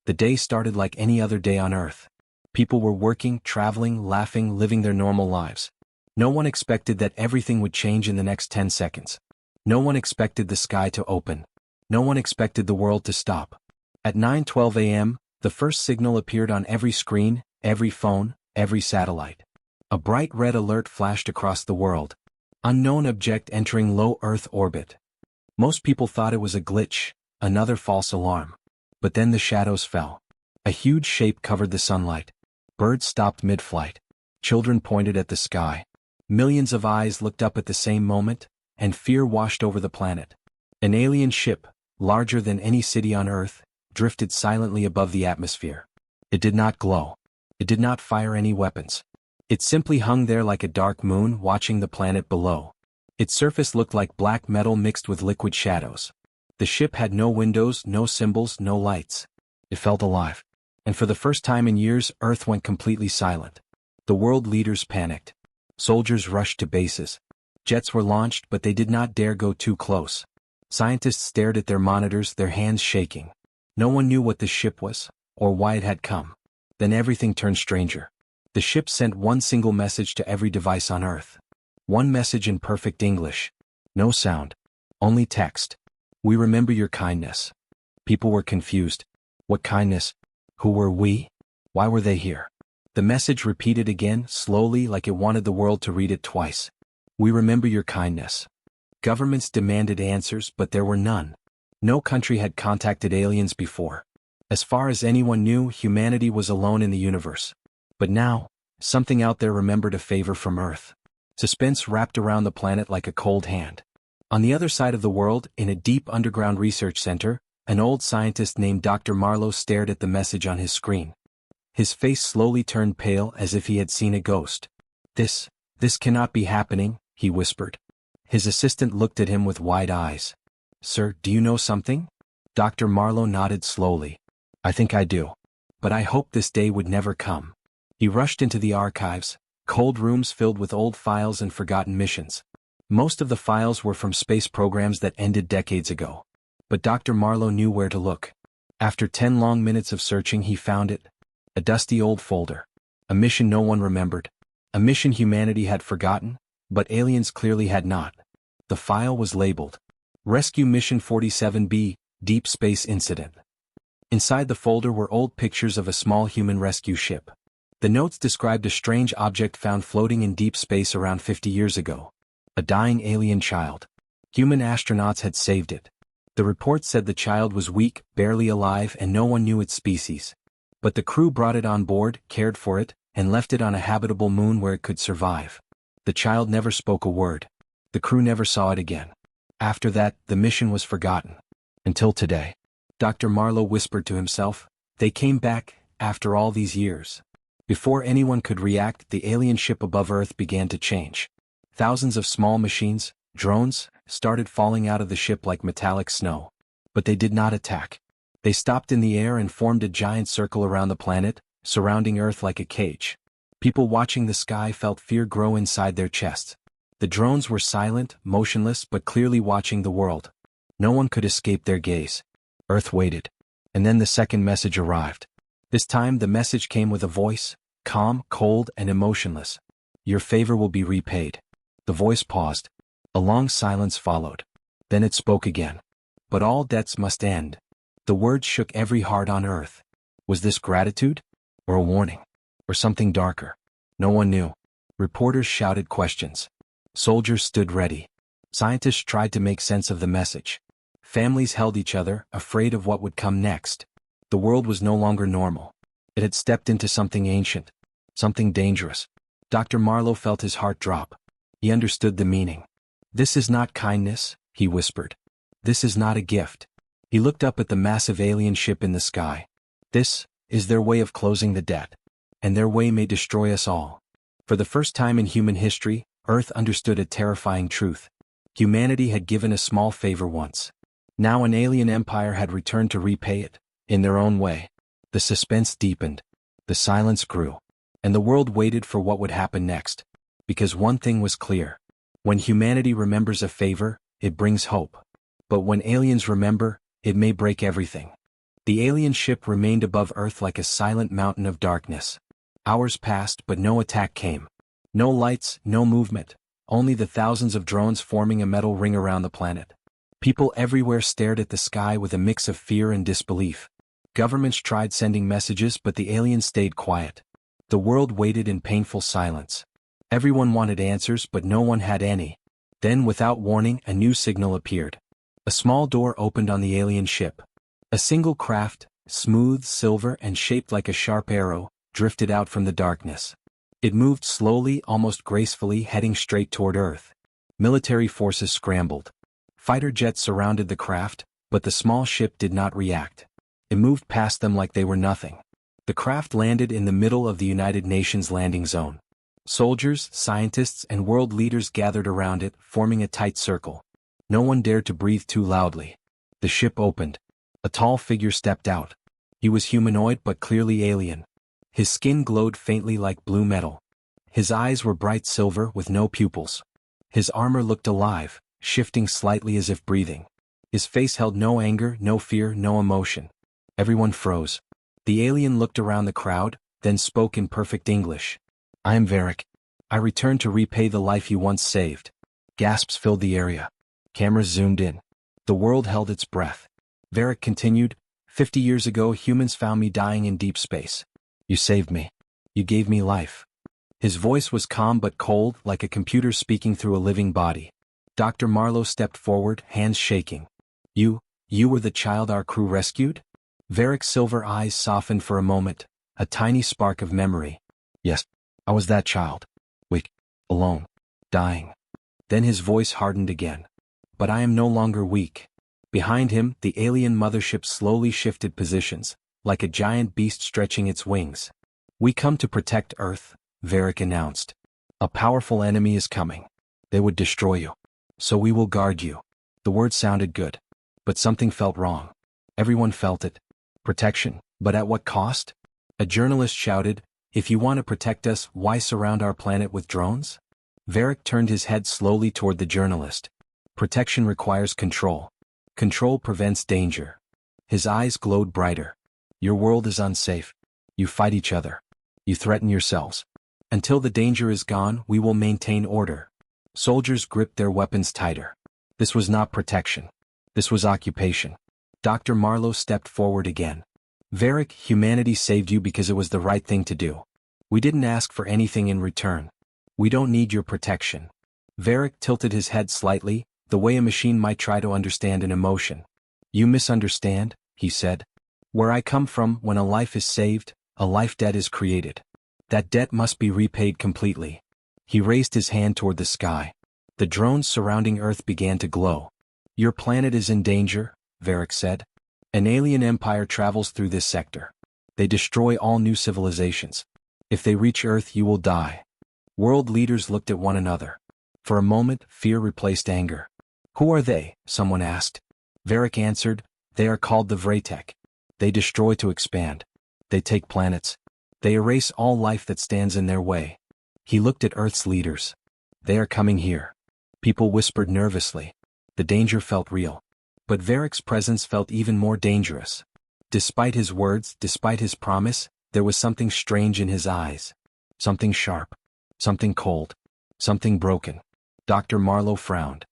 The day started like any other day on Earth. People were working, traveling, laughing, living their normal lives. No one expected that everything would change in the next 10 seconds. No one expected the sky to open. No one expected the world to stop. At 9:12 a.m., the first signal appeared on every screen, every phone, every satellite. A bright red alert flashed across the world. Unknown object entering low Earth orbit. Most people thought it was a glitch, another false alarm. But then the shadows fell. A huge shape covered the sunlight. Birds stopped mid-flight. Children pointed at the sky. Millions of eyes looked up at the same moment, and fear washed over the planet. An alien ship, larger than any city on Earth, drifted silently above the atmosphere. It did not glow. It did not fire any weapons. It simply hung there like a dark moon watching the planet below. Its surface looked like black metal mixed with liquid shadows. The ship had no windows, no symbols, no lights. It felt alive. And for the first time in years, Earth went completely silent. The world leaders panicked. Soldiers rushed to bases. Jets were launched, but they did not dare go too close. Scientists stared at their monitors, their hands shaking. No one knew what the ship was, or why it had come. Then everything turned stranger. The ship sent one single message to every device on Earth. One message in perfect English. No sound. Only text. We remember your kindness. People were confused. What kindness? Who were we? Why were they here? The message repeated again, slowly, like it wanted the world to read it twice. We remember your kindness. Governments demanded answers, but there were none. No country had contacted aliens before. As far as anyone knew, humanity was alone in the universe. But now, something out there remembered a favor from Earth. Suspense wrapped around the planet like a cold hand. On the other side of the world, in a deep underground research center, an old scientist named Dr. Marlowe stared at the message on his screen. His face slowly turned pale as if he had seen a ghost. This cannot be happening, he whispered. His assistant looked at him with wide eyes. Sir, do you know something? Dr. Marlowe nodded slowly. I think I do. But I hoped this day would never come. He rushed into the archives, cold rooms filled with old files and forgotten missions. Most of the files were from space programs that ended decades ago. But Dr. Marlowe knew where to look. After 10 long minutes of searching, he found it. A dusty old folder. A mission no one remembered. A mission humanity had forgotten, but aliens clearly had not. The file was labeled Rescue Mission 47B, Deep Space Incident. Inside the folder were old pictures of a small human rescue ship. The notes described a strange object found floating in deep space around 50 years ago. A dying alien child. Human astronauts had saved it. The report said the child was weak, barely alive, and no one knew its species. But the crew brought it on board, cared for it, and left it on a habitable moon where it could survive. The child never spoke a word. The crew never saw it again. After that, the mission was forgotten. Until today. Dr. Marlowe whispered to himself, they came back, after all these years. Before anyone could react, the alien ship above Earth began to change. Thousands of small machines, drones, started falling out of the ship like metallic snow. But they did not attack. They stopped in the air and formed a giant circle around the planet, surrounding Earth like a cage. People watching the sky felt fear grow inside their chests. The drones were silent, motionless, but clearly watching the world. No one could escape their gaze. Earth waited. And then the second message arrived. This time the message came with a voice, calm, cold, and emotionless. Your favor will be repaid. The voice paused. A long silence followed. Then it spoke again. But all debts must end. The words shook every heart on Earth. Was this gratitude? Or a warning? Or something darker? No one knew. Reporters shouted questions. Soldiers stood ready. Scientists tried to make sense of the message. Families held each other, afraid of what would come next. The world was no longer normal. It had stepped into something ancient. Something dangerous. Dr. Marlowe felt his heart drop. He understood the meaning. This is not kindness, he whispered. This is not a gift. He looked up at the massive alien ship in the sky. This is their way of closing the debt. And their way may destroy us all. For the first time in human history, Earth understood a terrifying truth. Humanity had given a small favor once. Now an alien empire had returned to repay it, in their own way. The suspense deepened. The silence grew. And the world waited for what would happen next. Because one thing was clear. When humanity remembers a favor, it brings hope. But when aliens remember, it may break everything. The alien ship remained above Earth like a silent mountain of darkness. Hours passed but no attack came. No lights, no movement, only the thousands of drones forming a metal ring around the planet. People everywhere stared at the sky with a mix of fear and disbelief. Governments tried sending messages but the aliens stayed quiet. The world waited in painful silence. Everyone wanted answers but no one had any. Then without warning a new signal appeared. A small door opened on the alien ship. A single craft, smooth, silver and shaped like a sharp arrow, drifted out from the darkness. It moved slowly, almost gracefully, heading straight toward Earth. Military forces scrambled. Fighter jets surrounded the craft, but the small ship did not react. It moved past them like they were nothing. The craft landed in the middle of the United Nations landing zone. Soldiers, scientists, and world leaders gathered around it, forming a tight circle. No one dared to breathe too loudly. The ship opened. A tall figure stepped out. He was humanoid but clearly alien. His skin glowed faintly like blue metal. His eyes were bright silver with no pupils. His armor looked alive, shifting slightly as if breathing. His face held no anger, no fear, no emotion. Everyone froze. The alien looked around the crowd, then spoke in perfect English. "I am Varric. I returned to repay the life you once saved." Gasps filled the area. Cameras zoomed in. The world held its breath. Varric continued, 50 years ago humans found me dying in deep space. You saved me. You gave me life." His voice was calm but cold, like a computer speaking through a living body. Dr. Marlowe stepped forward, hands shaking. You were the child our crew rescued?" Varric's silver eyes softened for a moment, a tiny spark of memory. "Yes, I was that child. Weak, alone, dying." Then his voice hardened again. "But I am no longer weak." Behind him, the alien mothership slowly shifted positions, like a giant beast stretching its wings. "We come to protect Earth," Varric announced. "A powerful enemy is coming. They would destroy you. So we will guard you." The words sounded good. But something felt wrong. Everyone felt it. Protection, but at what cost? A journalist shouted, "If you want to protect us, why surround our planet with drones?" Varric turned his head slowly toward the journalist. "Protection requires control. Control prevents danger." His eyes glowed brighter. "Your world is unsafe. You fight each other. You threaten yourselves. Until the danger is gone, we will maintain order." Soldiers gripped their weapons tighter. This was not protection. This was occupation. Dr. Marlowe stepped forward again. "Varric, humanity saved you because it was the right thing to do. We didn't ask for anything in return. We don't need your protection." Varric tilted his head slightly, the way a machine might try to understand an emotion. "You misunderstand," he said. "Where I come from, when a life is saved, a life debt is created. That debt must be repaid completely." He raised his hand toward the sky. The drones surrounding Earth began to glow. "Your planet is in danger," Varric said. "An alien empire travels through this sector. They destroy all new civilizations. If they reach Earth, you will die." World leaders looked at one another. For a moment, fear replaced anger. "Who are they?" someone asked. Varric answered, "They are called the Vretek. They destroy to expand. They take planets. They erase all life that stands in their way." He looked at Earth's leaders. "They are coming here." People whispered nervously. The danger felt real. But Varric's presence felt even more dangerous. Despite his words, despite his promise, there was something strange in his eyes. Something sharp. Something cold. Something broken. Dr. Marlowe frowned.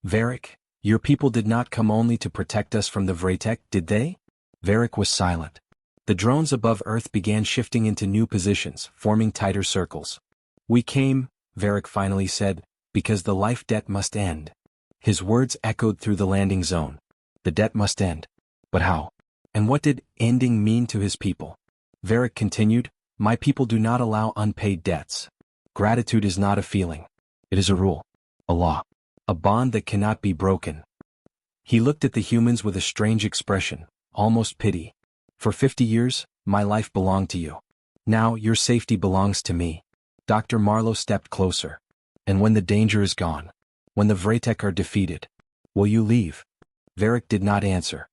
"Varric, your people did not come only to protect us from the Vretek, did they?" Varric was silent. The drones above Earth began shifting into new positions, forming tighter circles. "We came," Varric finally said, "because the life debt must end." His words echoed through the landing zone. The debt must end. But how? And what did ending mean to his people? Varric continued, "My people do not allow unpaid debts. Gratitude is not a feeling. It is a rule. A law. A bond that cannot be broken." He looked at the humans with a strange expression, almost pity. "For 50 years, my life belonged to you. Now your safety belongs to me." Dr. Marlowe stepped closer. "And when the danger is gone, when the Vretek are defeated, will you leave?" Varric did not answer.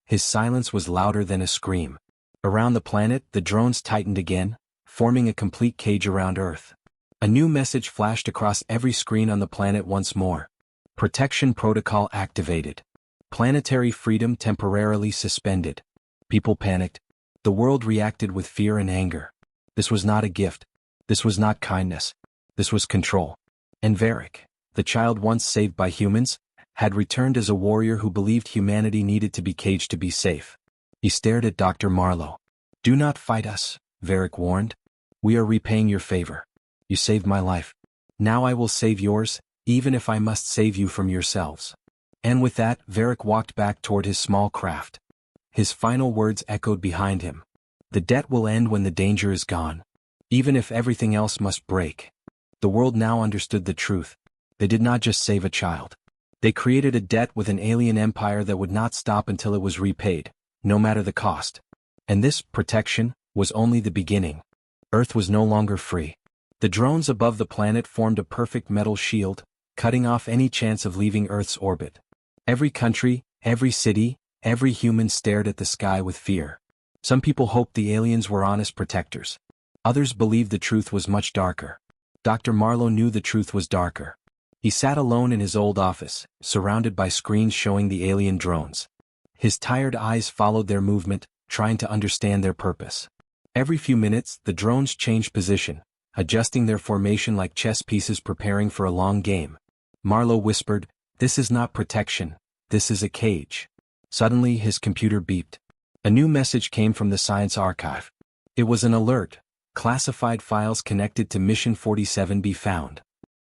His silence was louder than a scream. Around the planet, the drones tightened again, forming a complete cage around Earth. A new message flashed across every screen on the planet once more. Protection protocol activated. Planetary freedom temporarily suspended. People panicked. The world reacted with fear and anger. This was not a gift. This was not kindness. This was control. And Varric, the child once saved by humans, had returned as a warrior who believed humanity needed to be caged to be safe. He stared at Dr. Marlowe. "Do not fight us," Varric warned. "We are repaying your favor. You saved my life. Now I will save yours, even if I must save you from yourselves." And with that, Varric walked back toward his small craft. His final words echoed behind him. "The debt will end when the danger is gone. Even if everything else must break." The world now understood the truth. They did not just save a child. They created a debt with an alien empire that would not stop until it was repaid, no matter the cost. And this protection was only the beginning. Earth was no longer free. The drones above the planet formed a perfect metal shield, cutting off any chance of leaving Earth's orbit. Every country, every city, every human stared at the sky with fear. Some people hoped the aliens were honest protectors. Others believed the truth was much darker. Dr. Marlowe knew the truth was darker. He sat alone in his old office, surrounded by screens showing the alien drones. His tired eyes followed their movement, trying to understand their purpose. Every few minutes, the drones changed position, adjusting their formation like chess pieces preparing for a long game. Marlowe whispered, "This is not protection, this is a cage." Suddenly his computer beeped. A new message came from the science archive. It was an alert. Classified files connected to Mission 47 be found.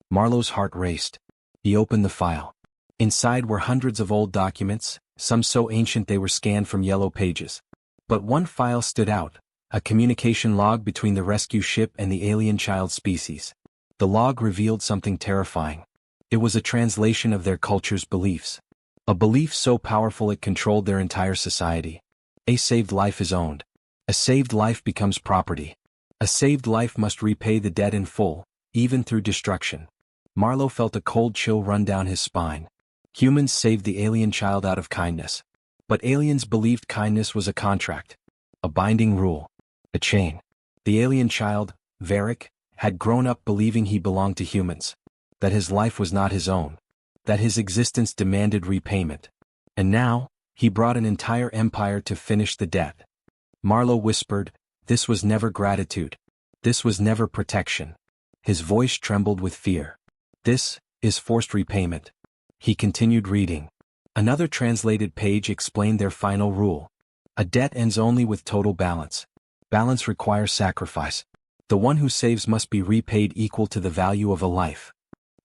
Marlowe's heart raced. He opened the file. Inside were hundreds of old documents, some so ancient they were scanned from yellow pages. But one file stood out, a communication log between the rescue ship and the alien child species. The log revealed something terrifying. It was a translation of their culture's beliefs. A belief so powerful it controlled their entire society. A saved life is owned. A saved life becomes property. A saved life must repay the debt in full, even through destruction. Marlowe felt a cold chill run down his spine. Humans saved the alien child out of kindness. But aliens believed kindness was a contract, a binding rule, a chain. The alien child, Varric, had grown up believing he belonged to humans, that his life was not his own, that his existence demanded repayment. And now, he brought an entire empire to finish the debt. Marlowe whispered, "This was never gratitude. This was never protection." His voice trembled with fear. "This is forced repayment." He continued reading. Another translated page explained their final rule. A debt ends only with total balance. Balance requires sacrifice. The one who saves must be repaid equal to the value of a life.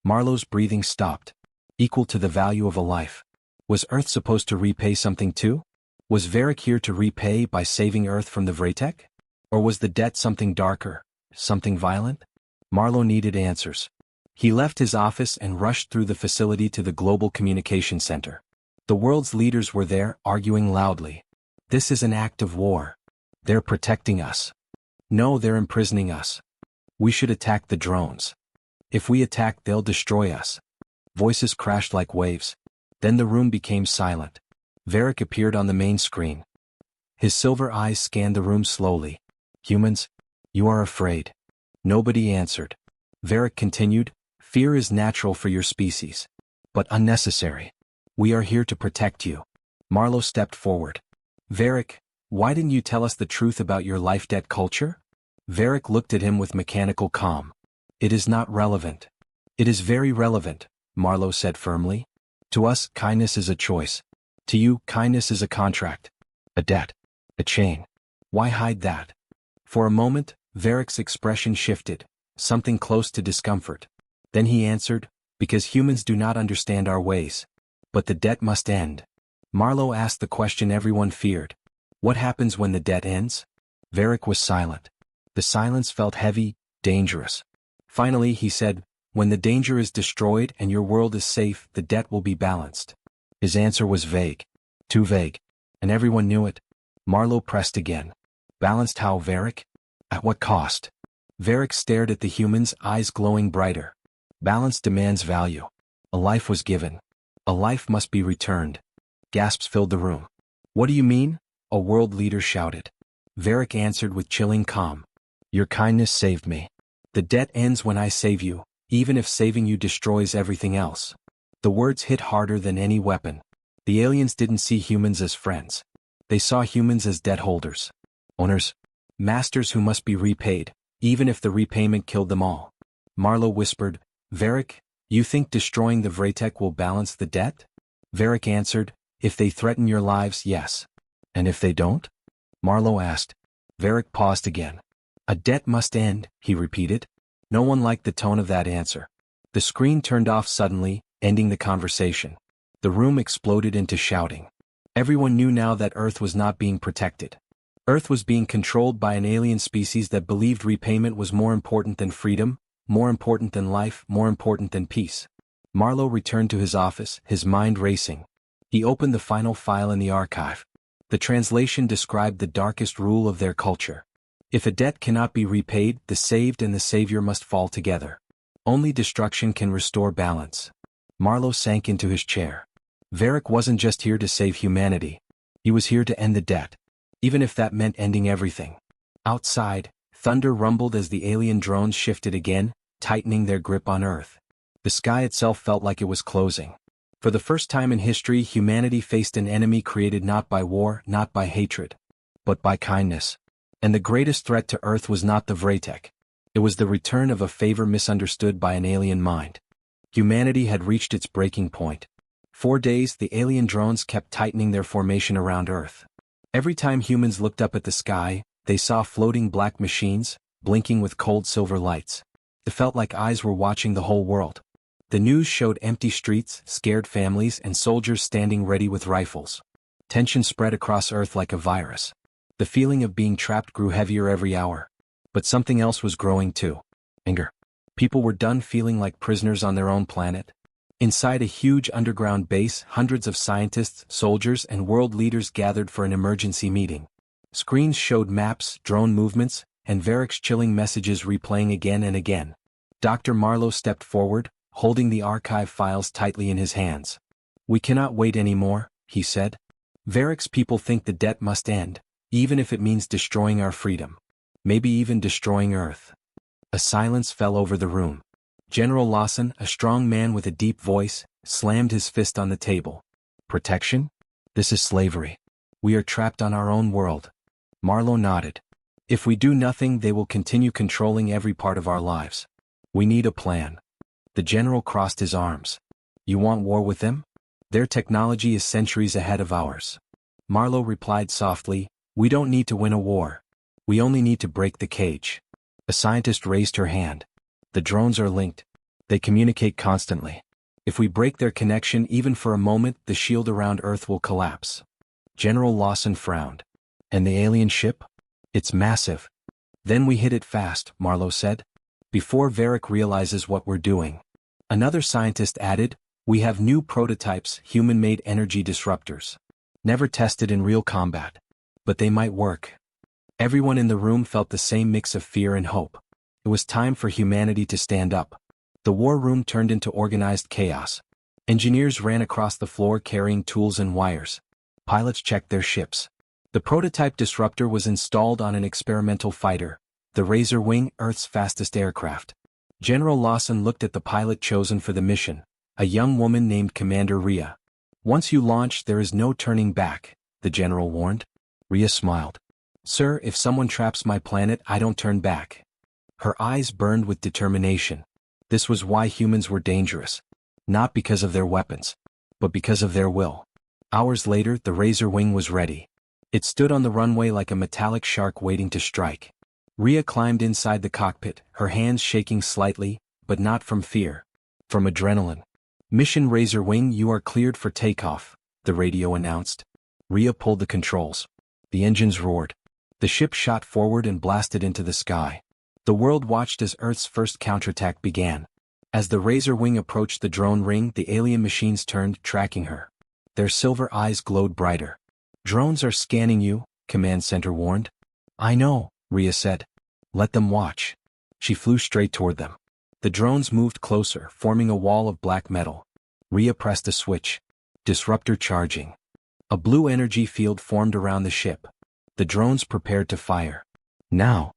Marlowe's breathing stopped. Equal to the value of a life. Was Earth supposed to repay something too? Was Varric here to repay by saving Earth from the Vratek? Or was the debt something darker, something violent? Marlowe needed answers. He left his office and rushed through the facility to the Global Communication Center. The world's leaders were there, arguing loudly. "This is an act of war. They're protecting us. No, they're imprisoning us. We should attack the drones. If we attack, they'll destroy us." Voices crashed like waves. Then the room became silent. Varric appeared on the main screen. His silver eyes scanned the room slowly. "Humans, you are afraid." Nobody answered. Varric continued, "Fear is natural for your species, but unnecessary. We are here to protect you." Marlowe stepped forward. "Varric, why didn't you tell us the truth about your life debt culture?" Varric looked at him with mechanical calm. "It is not relevant." "It is very relevant," Marlowe said firmly. "To us, kindness is a choice. To you, kindness is a contract. A debt. A chain. Why hide that?" For a moment, Varric's expression shifted, something close to discomfort. Then he answered, "Because humans do not understand our ways. But the debt must end." Marlowe asked the question everyone feared. "What happens when the debt ends?" Varric was silent. The silence felt heavy, dangerous. Finally he said, "When the danger is destroyed and your world is safe, the debt will be balanced." His answer was vague. Too vague. And everyone knew it. Marlowe pressed again. "Balanced how, Varric? At what cost?" Varric stared at the humans, eyes glowing brighter. "Balance demands value. A life was given. A life must be returned." Gasps filled the room. "What do you mean?" a world leader shouted. Varric answered with chilling calm. "Your kindness saved me. The debt ends when I save you, even if saving you destroys everything else." The words hit harder than any weapon. The aliens didn't see humans as friends. They saw humans as debt holders. Owners. Masters who must be repaid, even if the repayment killed them all. Marlowe whispered, Varric, you think destroying the Vratek will balance the debt? Varric answered, if they threaten your lives, yes. And if they don't? Marlowe asked. Varric paused again. A debt must end, he repeated. No one liked the tone of that answer. The screen turned off suddenly, ending the conversation. The room exploded into shouting. Everyone knew now that Earth was not being protected. Earth was being controlled by an alien species that believed repayment was more important than freedom, more important than life, more important than peace. Marlowe returned to his office, his mind racing. He opened the final file in the archive. The translation described the darkest rule of their culture. If a debt cannot be repaid, the saved and the savior must fall together. Only destruction can restore balance. Marlowe sank into his chair. Varric wasn't just here to save humanity. He was here to end the debt. Even if that meant ending everything. Outside, thunder rumbled as the alien drones shifted again, tightening their grip on Earth. The sky itself felt like it was closing. For the first time in history, humanity faced an enemy created not by war, not by hatred, but by kindness. And the greatest threat to Earth was not the Vratek. It was the return of a favor misunderstood by an alien mind. Humanity had reached its breaking point. 4 days, the alien drones kept tightening their formation around Earth. Every time humans looked up at the sky, they saw floating black machines, blinking with cold silver lights. It felt like eyes were watching the whole world. The news showed empty streets, scared families, and soldiers standing ready with rifles. Tension spread across Earth like a virus. The feeling of being trapped grew heavier every hour. But something else was growing too. Anger. People were done feeling like prisoners on their own planet. Inside a huge underground base, hundreds of scientists, soldiers, and world leaders gathered for an emergency meeting. Screens showed maps, drone movements, and Varric's chilling messages replaying again and again. Dr. Marlowe stepped forward, holding the archive files tightly in his hands. We cannot wait anymore, he said. Varric's people think the debt must end, even if it means destroying our freedom. Maybe even destroying Earth. A silence fell over the room. General Lawson, a strong man with a deep voice, slammed his fist on the table. Protection? This is slavery. We are trapped on our own world. Marlowe nodded. If we do nothing, they will continue controlling every part of our lives. We need a plan. The general crossed his arms. You want war with them? Their technology is centuries ahead of ours. Marlowe replied softly, we don't need to win a war. We only need to break the cage. A scientist raised her hand. The drones are linked. They communicate constantly. If we break their connection even for a moment, the shield around Earth will collapse. General Lawson frowned. And the alien ship? It's massive. Then we hit it fast, Marlowe said. Before Varric realizes what we're doing. Another scientist added, we have new prototypes, human-made energy disruptors. Never tested in real combat. But they might work. Everyone in the room felt the same mix of fear and hope. It was time for humanity to stand up. The war room turned into organized chaos. Engineers ran across the floor carrying tools and wires. Pilots checked their ships. The prototype disruptor was installed on an experimental fighter, the Razor Wing, Earth's fastest aircraft. General Lawson looked at the pilot chosen for the mission, a young woman named Commander Rhea. Once you launch, there is no turning back, the general warned. Rhea smiled. Sir, if someone traps my planet, I don't turn back. Her eyes burned with determination. This was why humans were dangerous. Not because of their weapons, but because of their will. Hours later, the Razor Wing was ready. It stood on the runway like a metallic shark waiting to strike. Rhea climbed inside the cockpit, her hands shaking slightly, but not from fear. From adrenaline. Mission Razor Wing, you are cleared for takeoff, the radio announced. Rhea pulled the controls. The engines roared. The ship shot forward and blasted into the sky. The world watched as Earth's first counterattack began. As the Razor Wing approached the drone ring, the alien machines turned, tracking her. Their silver eyes glowed brighter. Drones are scanning you, Command Center warned. I know, Rhea said. Let them watch. She flew straight toward them. The drones moved closer, forming a wall of black metal. Rhea pressed a switch. Disruptor charging. A blue energy field formed around the ship. The drones prepared to fire. Now!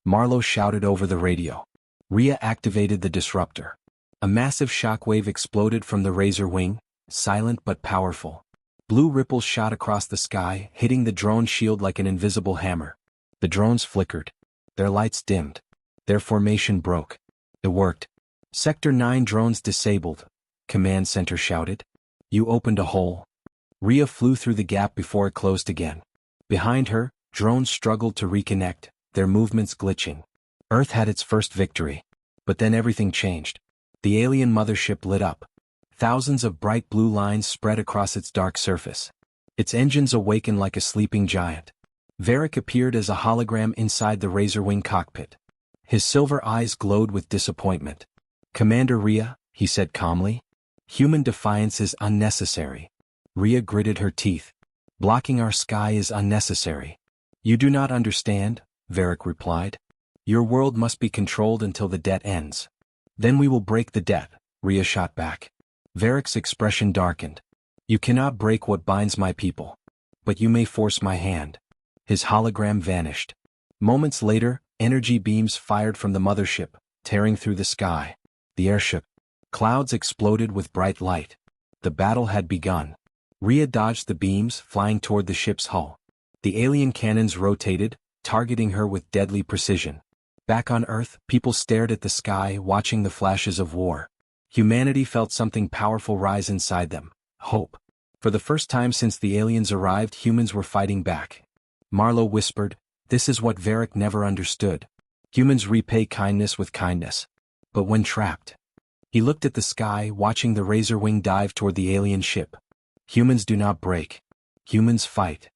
Marlowe shouted over the radio. Rhea activated the disruptor. A massive shockwave exploded from the Razor Wing, silent but powerful. Blue ripples shot across the sky, hitting the drone shield like an invisible hammer. The drones flickered. Their lights dimmed. Their formation broke. It worked. Sector 9 drones disabled. Command Center shouted. You opened a hole. Rhea flew through the gap before it closed again. Behind her, drones struggled to reconnect, their movements glitching. Earth had its first victory. But then everything changed. The alien mothership lit up. Thousands of bright blue lines spread across its dark surface. Its engines awakened like a sleeping giant. Varric appeared as a hologram inside the Razorwing cockpit. His silver eyes glowed with disappointment. Commander Rhea, he said calmly. Human defiance is unnecessary. Rhea gritted her teeth. Blocking our sky is unnecessary. You do not understand, Varric replied. Your world must be controlled until the debt ends. Then we will break the debt, Rhea shot back. Varric's expression darkened. You cannot break what binds my people. But you may force my hand. His hologram vanished. Moments later, energy beams fired from the mothership, tearing through the sky. The airship. Clouds exploded with bright light. The battle had begun. Rhea dodged the beams, flying toward the ship's hull. The alien cannons rotated, targeting her with deadly precision. Back on Earth, people stared at the sky, watching the flashes of war. Humanity felt something powerful rise inside them. Hope. For the first time since the aliens arrived, humans were fighting back. Marlowe whispered, "This is what Varric never understood. Humans repay kindness with kindness. But when trapped." He looked at the sky, watching the Razorwing dive toward the alien ship. Humans do not break. Humans fight.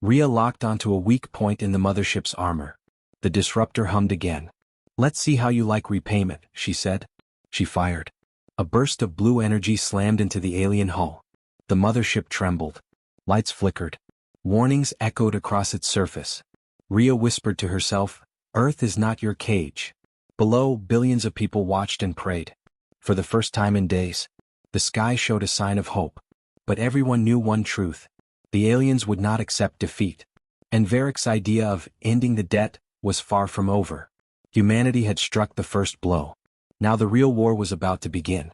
Rhea locked onto a weak point in the mothership's armor. The disruptor hummed again. "Let's see how you like repayment," she said. She fired. A burst of blue energy slammed into the alien hull. The mothership trembled. Lights flickered. Warnings echoed across its surface. Rhea whispered to herself, "Earth is not your cage." Below, billions of people watched and prayed. For the first time in days, the sky showed a sign of hope. But everyone knew one truth. The aliens would not accept defeat. And Varric's idea of ending the debt was far from over. Humanity had struck the first blow. Now the real war was about to begin.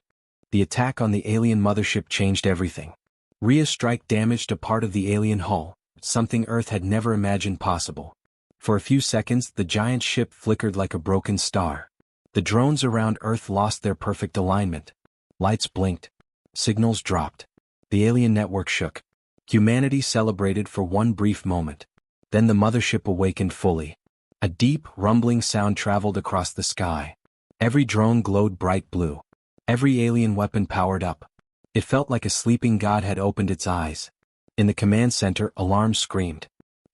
The attack on the alien mothership changed everything. Rhea's strike damaged a part of the alien hull, something Earth had never imagined possible. For a few seconds, the giant ship flickered like a broken star. The drones around Earth lost their perfect alignment. Lights blinked. Signals dropped. The alien network shook. Humanity celebrated for one brief moment. Then the mothership awakened fully. A deep, rumbling sound traveled across the sky. Every drone glowed bright blue. Every alien weapon powered up. It felt like a sleeping god had opened its eyes. In the command center, alarms screamed.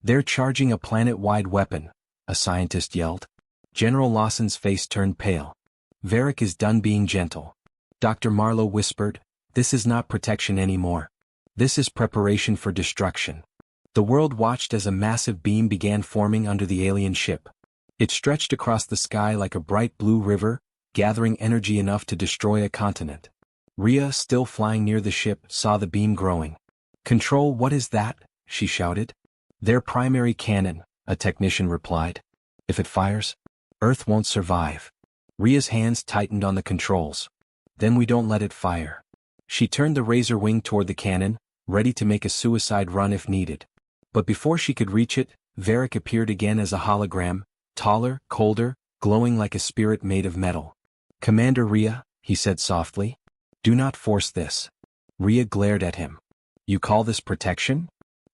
"They're charging a planet-wide weapon," a scientist yelled. General Lawson's face turned pale. "Varric is done being gentle." Dr. Marlowe whispered, "This is not protection anymore. This is preparation for destruction." The world watched as a massive beam began forming under the alien ship. It stretched across the sky like a bright blue river, gathering energy enough to destroy a continent. Rhea, still flying near the ship, saw the beam growing. "Control, what is that?" she shouted. "Their primary cannon," a technician replied. "If it fires, Earth won't survive." Rhea's hands tightened on the controls. "Then we don't let it fire." She turned the Razorwing toward the cannon, ready to make a suicide run if needed. But before she could reach it, Varric appeared again as a hologram, taller, colder, glowing like a spirit made of metal. "Commander Rhea," he said softly, "do not force this." Rhea glared at him. "You call this protection?"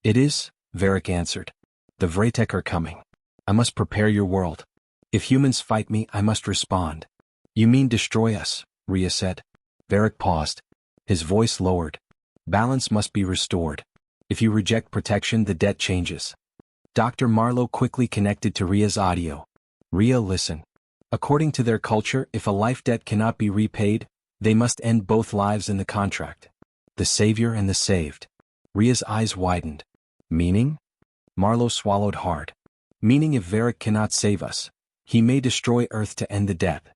"It is," Varric answered. "The Vratek are coming. I must prepare your world. If humans fight me, I must respond." "You mean destroy us," Rhea said. Varric paused. His voice lowered. "Balance must be restored. If you reject protection, the debt changes." Dr. Marlowe quickly connected to Rhea's audio. "Rhea, listen. According to their culture, if a life debt cannot be repaid, they must end both lives in the contract. The savior and the saved." Rhea's eyes widened. "Meaning?" Marlowe swallowed hard. "Meaning if Varric cannot save us, he may destroy Earth to end the debt."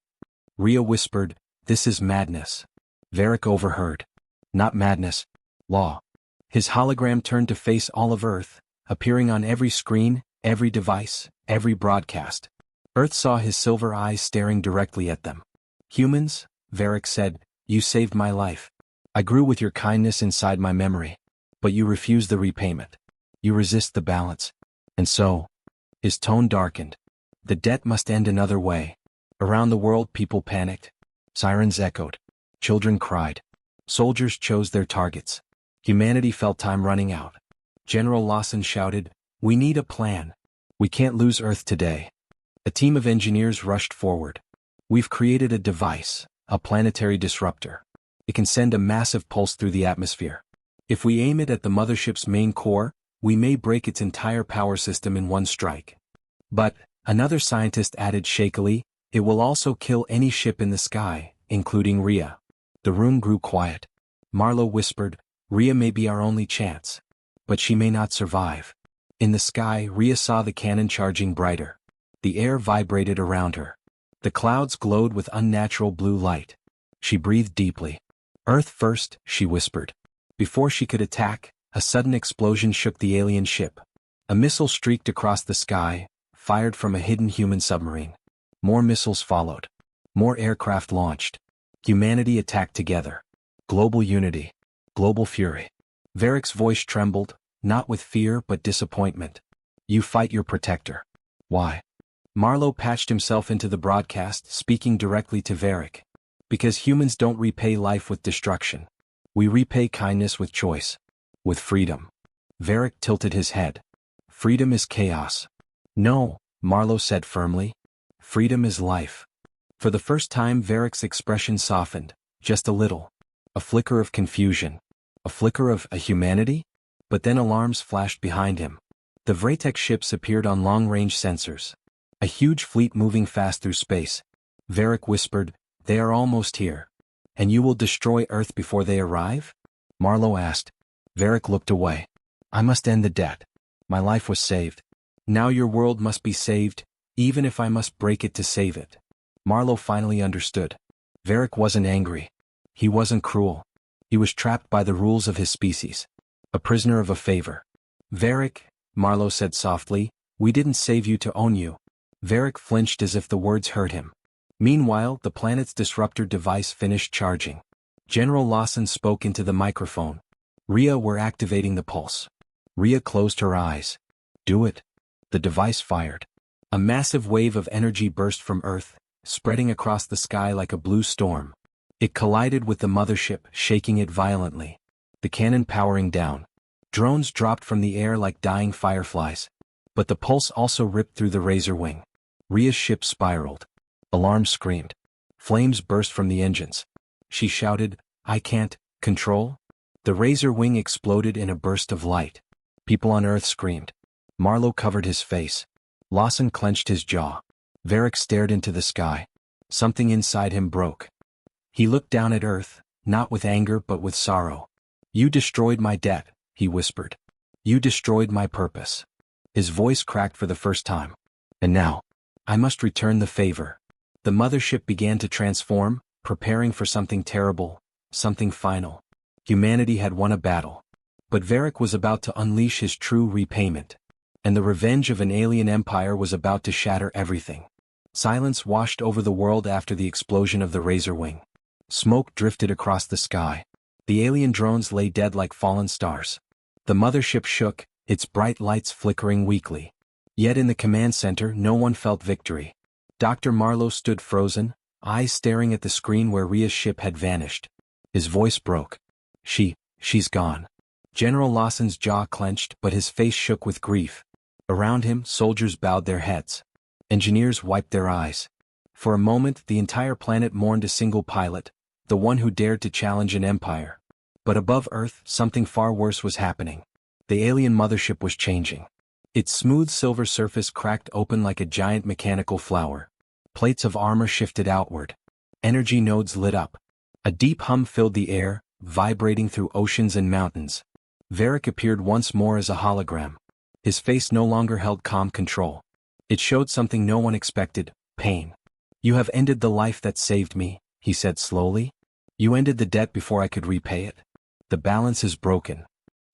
Rhea whispered, "This is madness." Varric overheard. "Not madness. Law." His hologram turned to face all of Earth, appearing on every screen, every device, every broadcast. Earth saw his silver eyes staring directly at them. "Humans," Varric said, "you saved my life. I grew with your kindness inside my memory. but you refuse the repayment. You resist the balance. And so, his tone darkened. The debt must end another way. Around the world people panicked. Sirens echoed. Children cried. Soldiers chose their targets. Humanity felt time running out. General Lawson shouted, "We need a plan. We can't lose Earth today." A team of engineers rushed forward. "We've created a device, a planetary disruptor. It can send a massive pulse through the atmosphere. If we aim it at the mothership's main core, we may break its entire power system in one strike." But, another scientist added shakily, "It will also kill any ship in the sky, including Rhea." The room grew quiet. Marlowe whispered, "Rhea may be our only chance. But she may not survive." In the sky, Rhea saw the cannon charging brighter. The air vibrated around her. The clouds glowed with unnatural blue light. She breathed deeply. "Earth first," she whispered. Before she could attack, a sudden explosion shook the alien ship. A missile streaked across the sky, fired from a hidden human submarine. More missiles followed. More aircraft launched. Humanity attacked together. Global unity. Global fury. Varick's voice trembled, not with fear but disappointment. "You fight your protector. Why?" Marlowe patched himself into the broadcast, speaking directly to Varick. "Because humans don't repay life with destruction. We repay kindness with choice. With freedom." Varick tilted his head. "Freedom is chaos." "No," Marlowe said firmly. "Freedom is life." For the first time Varick's expression softened, just a little. A flicker of confusion. A flicker of a humanity? But then alarms flashed behind him. The Vretek ships appeared on long-range sensors. A huge fleet moving fast through space. Varick whispered, "They are almost here." "And you will destroy Earth before they arrive?" Marlowe asked. Varick looked away. "I must end the debt. My life was saved. Now your world must be saved, even if I must break it to save it." Marlowe finally understood. Varick wasn't angry. He wasn't cruel. He was trapped by the rules of his species. A prisoner of a favor. "Varick," Marlowe said softly, "we didn't save you to own you." Varick flinched as if the words hurt him. Meanwhile, the planet's disruptor device finished charging. General Lawson spoke into the microphone. "Rhea, we're activating the pulse." Rhea closed her eyes. "Do it." The device fired. A massive wave of energy burst from Earth, spreading across the sky like a blue storm. It collided with the mothership, shaking it violently. The cannon powering down. Drones dropped from the air like dying fireflies. But the pulse also ripped through the razor wing. Rhea's ship spiraled. Alarm screamed. Flames burst from the engines. She shouted, "I can't control?" The razor wing exploded in a burst of light. People on Earth screamed. Marlowe covered his face. Lawson clenched his jaw. Varick stared into the sky. Something inside him broke. He looked down at Earth, not with anger but with sorrow. "You destroyed my debt," he whispered. "You destroyed my purpose." His voice cracked for the first time. "And now, I must return the favor." The mothership began to transform, preparing for something terrible, something final. Humanity had won a battle. But Varick was about to unleash his true repayment. And the revenge of an alien empire was about to shatter everything. Silence washed over the world after the explosion of the razor wing. Smoke drifted across the sky. The alien drones lay dead like fallen stars. The mothership shook, its bright lights flickering weakly. Yet in the command center no one felt victory. Dr. Marlowe stood frozen, eyes staring at the screen where Rhea's ship had vanished. His voice broke. She's gone." General Lawson's jaw clenched but his face shook with grief. Around him, soldiers bowed their heads. Engineers wiped their eyes. For a moment the entire planet mourned a single pilot, the one who dared to challenge an empire. But above Earth, something far worse was happening. The alien mothership was changing. Its smooth silver surface cracked open like a giant mechanical flower. Plates of armor shifted outward. Energy nodes lit up. A deep hum filled the air, vibrating through oceans and mountains. Varick appeared once more as a hologram. His face no longer held calm control. It showed something no one expected, pain. "You have ended the life that saved me," he said slowly. "You ended the debt before I could repay it. The balance is broken."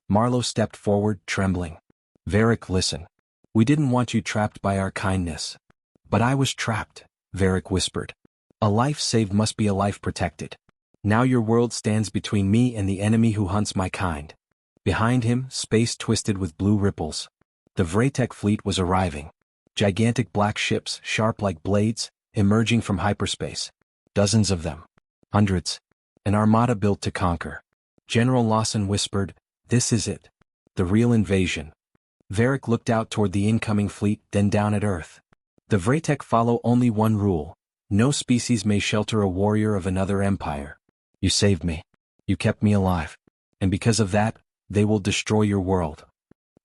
Marlowe stepped forward, trembling. "Varick, listen. We didn't want you trapped by our kindness." "But I was trapped," Varick whispered. "A life saved must be a life protected. Now your world stands between me and the enemy who hunts my kind." Behind him, space twisted with blue ripples. The Vretek fleet was arriving. Gigantic black ships, sharp like blades, emerging from hyperspace. Dozens of them. Hundreds. An armada built to conquer. General Lawson whispered, "This is it. The real invasion." Varric looked out toward the incoming fleet, then down at Earth. The Vretek follow only one rule. No species may shelter a warrior of another empire. You saved me. You kept me alive. And because of that, they will destroy your world.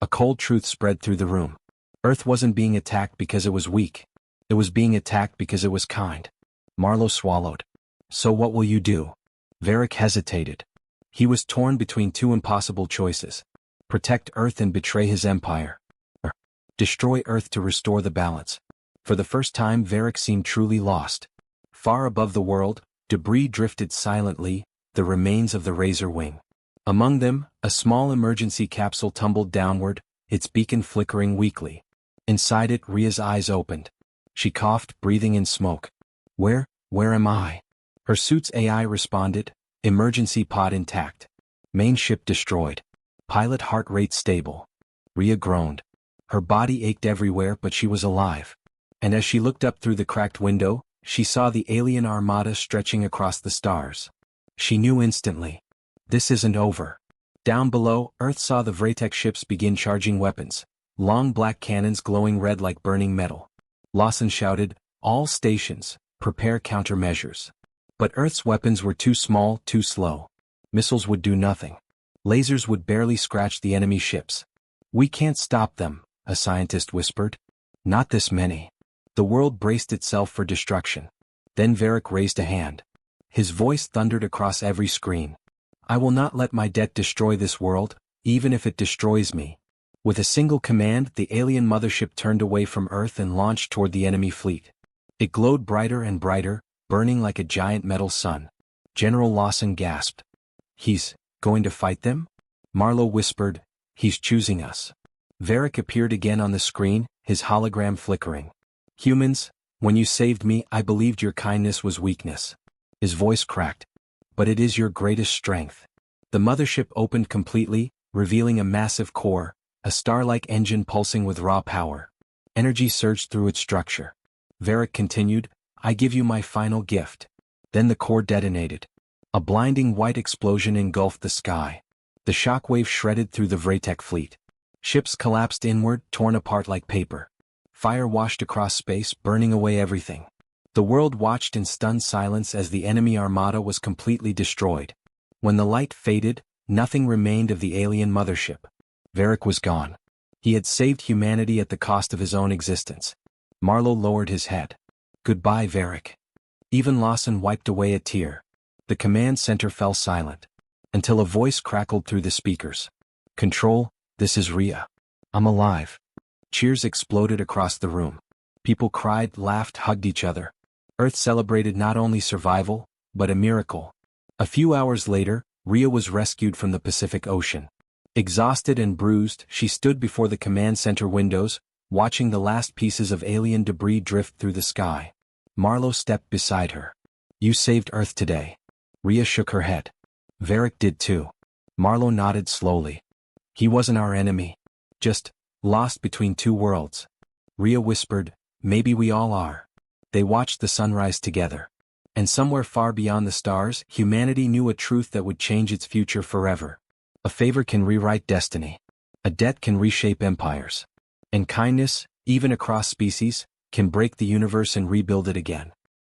A cold truth spread through the room. Earth wasn't being attacked because it was weak. It was being attacked because it was kind. Marlowe swallowed. So what will you do? Varric hesitated. He was torn between two impossible choices. Protect Earth and betray his empire. Or destroy Earth to restore the balance. For the first time, Varric seemed truly lost. Far above the world, debris drifted silently, the remains of the Razor Wing. Among them, a small emergency capsule tumbled downward, its beacon flickering weakly. Inside it, Rhea's eyes opened. She coughed, breathing in smoke. Where am I? Her suit's AI responded, emergency pod intact. Main ship destroyed. Pilot heart rate stable. Rhea groaned. Her body ached everywhere, but she was alive. And as she looked up through the cracked window, she saw the alien armada stretching across the stars. She knew instantly. This isn't over. Down below, Earth saw the Vretek ships begin charging weapons. Long black cannons glowing red like burning metal. Lawson shouted, "All stations, prepare countermeasures." But Earth's weapons were too small, too slow. Missiles would do nothing. Lasers would barely scratch the enemy ships. "We can't stop them," a scientist whispered. "Not this many." The world braced itself for destruction. Then Varric raised a hand. His voice thundered across every screen. "I will not let my debt destroy this world, even if it destroys me." With a single command, the alien mothership turned away from Earth and launched toward the enemy fleet. It glowed brighter and brighter, burning like a giant metal sun. General Lawson gasped. "He's going to fight them?" Marlowe whispered, "He's choosing us." Varric appeared again on the screen, his hologram flickering. "Humans, when you saved me, I believed your kindness was weakness." His voice cracked. "But it is your greatest strength." The mothership opened completely, revealing a massive core, a star-like engine pulsing with raw power. Energy surged through its structure. Varric continued, "I give you my final gift." Then the core detonated. A blinding white explosion engulfed the sky. The shockwave shredded through the Vretek fleet. Ships collapsed inward, torn apart like paper. Fire washed across space, burning away everything. The world watched in stunned silence as the enemy armada was completely destroyed. When the light faded, nothing remained of the alien mothership. Varric was gone. He had saved humanity at the cost of his own existence. Marlowe lowered his head. "Goodbye, Varric." Even Lawson wiped away a tear. The command center fell silent. Until a voice crackled through the speakers. "Control, this is Rhea. I'm alive." Cheers exploded across the room. People cried, laughed, hugged each other. Earth celebrated not only survival, but a miracle. A few hours later, Rhea was rescued from the Pacific Ocean. Exhausted and bruised, she stood before the command center windows, watching the last pieces of alien debris drift through the sky. Marlowe stepped beside her. "You saved Earth today." Rhea shook her head. Varric did too. Marlowe nodded slowly. "He wasn't our enemy. Just lost between two worlds." Rhea whispered, "Maybe we all are." They watched the sunrise together. And somewhere far beyond the stars, humanity knew a truth that would change its future forever. A favor can rewrite destiny. A debt can reshape empires. And kindness, even across species, can break the universe and rebuild it again.